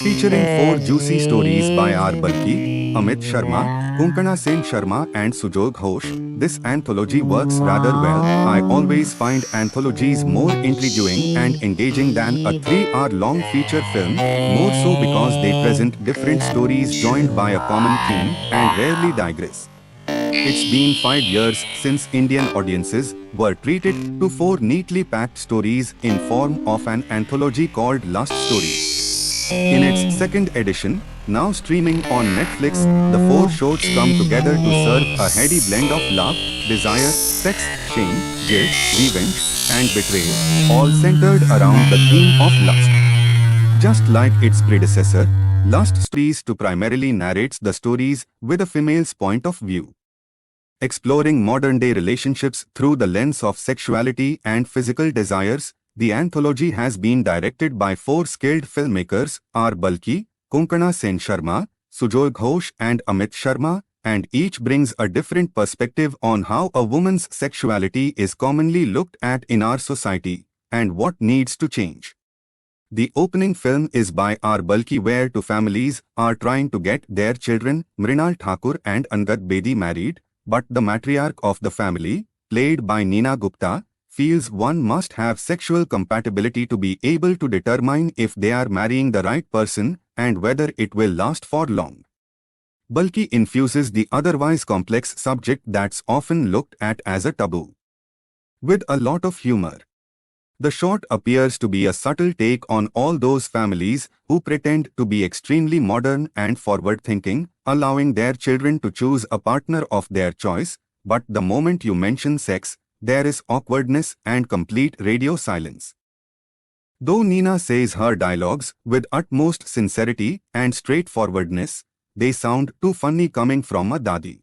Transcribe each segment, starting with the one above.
featuring 4 juicy stories by R Balki, Amit Sharma, Konkona Sen Sharma and Sujoy Ghosh. This anthology works rather well. I always find anthologies more intriguing and engaging than a 3-hour-long feature film, more so because they present different stories joined by a common theme and rarely digress. It's been 5 years since Indian audiences were treated to 4 neatly packed stories in form of an anthology called Lust Stories. In its second edition, now streaming on Netflix, the 4 shows come together to serve a heady blend of love, desire, sex, shame, guilt, revenge, and betrayal, all centered around the theme of lust. Just like its predecessor, Lust Stories to primarily narrates the stories with a female's point of view. Exploring modern-day relationships through the lens of sexuality and physical desires, the anthology has been directed by 4 skilled filmmakers, R Balki, Konkona Sen Sharma, Sujoy Ghosh and Amit Sharma, and each brings a different perspective on how a woman's sexuality is commonly looked at in our society, and what needs to change. The opening film is by R Balki, where 2 families are trying to get their children, Mrinal Thakur and Angad Bedi, married, but the matriarch of the family, played by Neena Gupta, feels one must have sexual compatibility to be able to determine if they are marrying the right person and whether it will last for long. Balki infuses the otherwise complex subject that's often looked at as a taboo with a lot of humor. The short appears to be a subtle take on all those families who pretend to be extremely modern and forward-thinking, allowing their children to choose a partner of their choice, but the moment you mention sex, there is awkwardness and complete radio silence. Though Neena says her dialogues with utmost sincerity and straightforwardness, they sound too funny coming from a dadi.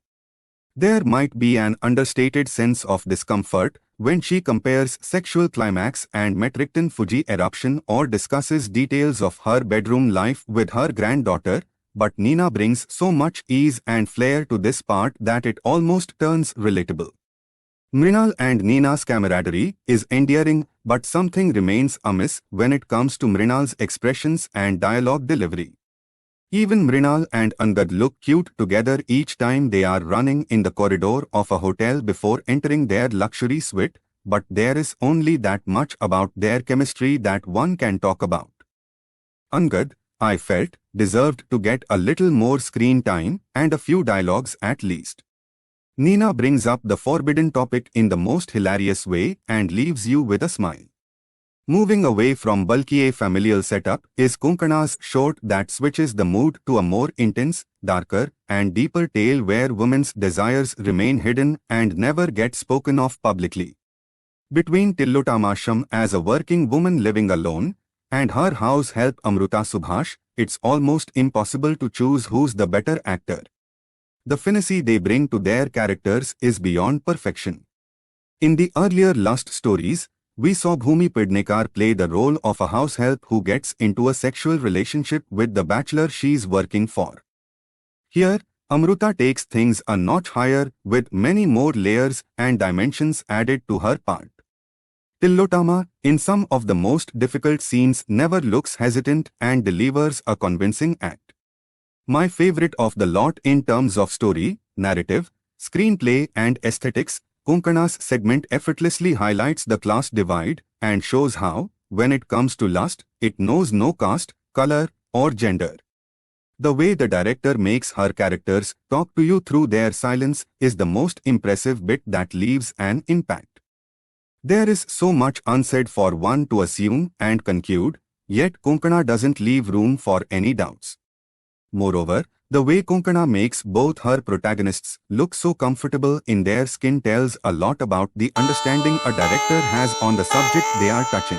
There might be an understated sense of discomfort when she compares sexual climax and Metricton Fuji eruption or discusses details of her bedroom life with her granddaughter, but Neena brings so much ease and flair to this part that it almost turns relatable. Mrinal and Neena's camaraderie is endearing, but something remains amiss when it comes to Mrinal's expressions and dialogue delivery. Even Mrinal and Angad look cute together each time they are running in the corridor of a hotel before entering their luxury suite, but there is only that much about their chemistry that one can talk about. Angad, I felt, deserved to get a little more screen time and a few dialogues at least. Neena brings up the forbidden topic in the most hilarious way and leaves you with a smile. Moving away from Balki, a familial setup is Konkana's short that switches the mood to a more intense, darker, and deeper tale where women's desires remain hidden and never get spoken of publicly. Between Tillotamasham as a working woman living alone and her house help Amruta Subhash, it's almost impossible to choose who's the better actor. The finesse they bring to their characters is beyond perfection. In the earlier Lust Stories, we saw Bhumi Pednekar play the role of a house help who gets into a sexual relationship with the bachelor she's working for. Here, Amruta takes things a notch higher with many more layers and dimensions added to her part. Tillotama, in some of the most difficult scenes, never looks hesitant and delivers a convincing act. My favorite of the lot in terms of story, narrative, screenplay and aesthetics, Konkana's segment effortlessly highlights the class divide and shows how, when it comes to lust, it knows no caste, color, or gender. The way the director makes her characters talk to you through their silence is the most impressive bit that leaves an impact. There is so much unsaid for one to assume and conclude, yet Konkana doesn't leave room for any doubts. Moreover, the way Konkana makes both her protagonists look so comfortable in their skin tells a lot about the understanding a director has on the subject they are touching.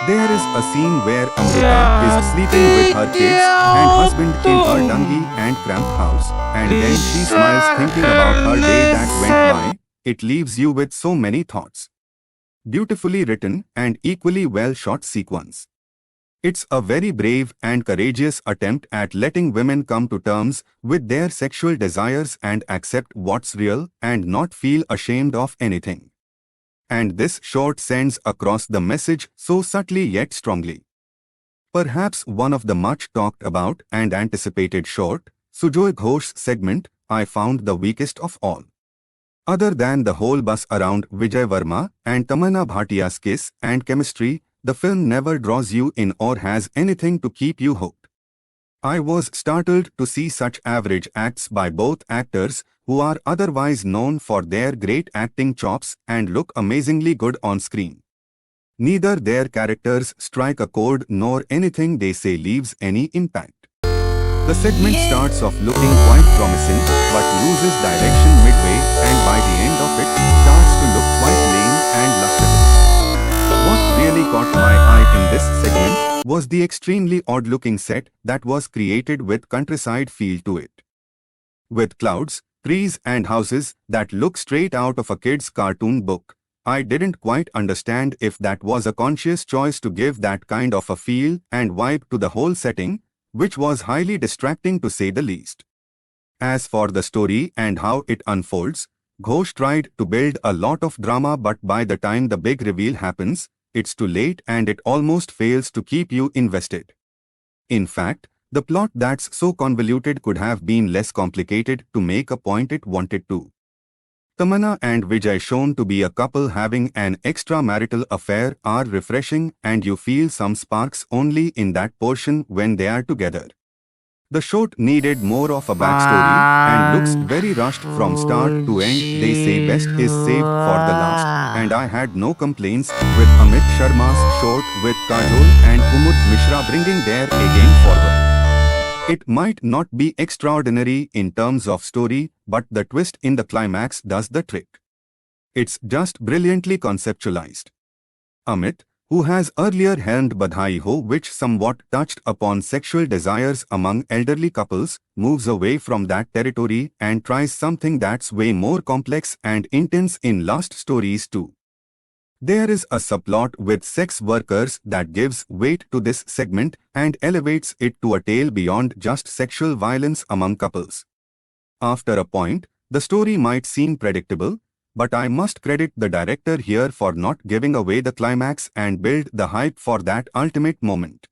There is a scene where Amrita is sleeping with her kids and husband in her dungy and cramped house, and then she smiles thinking about her day that went by. It leaves you with so many thoughts. Beautifully written and equally well shot sequence. It's a very brave and courageous attempt at letting women come to terms with their sexual desires and accept what's real and not feel ashamed of anything. And this short sends across the message so subtly yet strongly. Perhaps one of the much talked about and anticipated short, Sujoy Ghosh segment, I found the weakest of all. Other than the whole buzz around Vijay Verma and Tamanna Bhatia's kiss and chemistry, the film never draws you in or has anything to keep you hooked. I was startled to see such average acts by both actors who are otherwise known for their great acting chops and look amazingly good on screen. Neither their characters strike a chord nor anything they say leaves any impact. The segment starts off looking quite promising but loses direction midway and by the end of it starts to look quite lame and lustreless. What really caught my eye in this segment was the extremely odd-looking set that was created with countryside feel to it. With clouds, trees and houses that look straight out of a kid's cartoon book. I didn't quite understand if that was a conscious choice to give that kind of a feel and vibe to the whole setting, which was highly distracting to say the least. As for the story and how it unfolds, Ghosh tried to build a lot of drama but by the time the big reveal happens, it's too late and it almost fails to keep you invested. In fact, the plot that's so convoluted could have been less complicated to make a point it wanted to. Tamanna and Vijay, shown to be a couple having an extramarital affair, are refreshing and you feel some sparks only in that portion when they are together. The short needed more of a backstory and looks very rushed from start to end. They say best is saved for the last, and I had no complaints with Amit Sharma's short with Kajol and Kumud Mishra bringing their A game forward. It might not be extraordinary in terms of story, but the twist in the climax does the trick. It's just brilliantly conceptualized. Amit, who has earlier helmed Badhai Ho, which somewhat touched upon sexual desires among elderly couples, moves away from that territory and tries something that's way more complex and intense in Last Stories too. There is a subplot with sex workers that gives weight to this segment and elevates it to a tale beyond just sexual violence among couples. After a point, the story might seem predictable, but I must credit the director here for not giving away the climax and build the hype for that ultimate moment.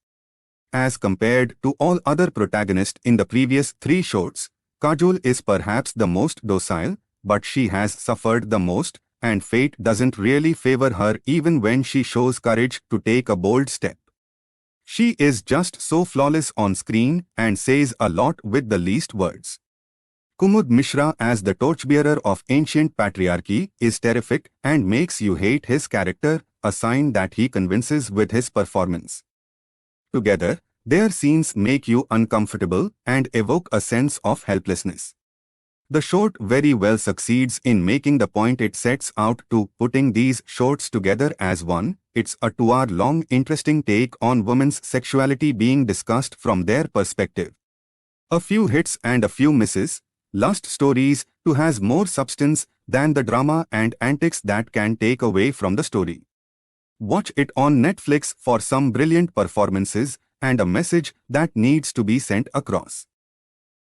As compared to all other protagonists in the previous 3 shorts, Kajol is perhaps the most docile, but she has suffered the most, and fate doesn't really favor her even when she shows courage to take a bold step. She is just so flawless on screen and says a lot with the least words. Kumud Mishra as the torchbearer of ancient patriarchy is terrific and makes you hate his character, a sign that he convinces with his performance. Together, their scenes make you uncomfortable and evoke a sense of helplessness. The short very well succeeds in making the point it sets out to, putting these shorts together as one. It's a 2-hour-long interesting take on women's sexuality being discussed from their perspective. A few hits and a few misses. Last Stories 2 has more substance than the drama and antics that can take away from the story. Watch it on Netflix for some brilliant performances and a message that needs to be sent across.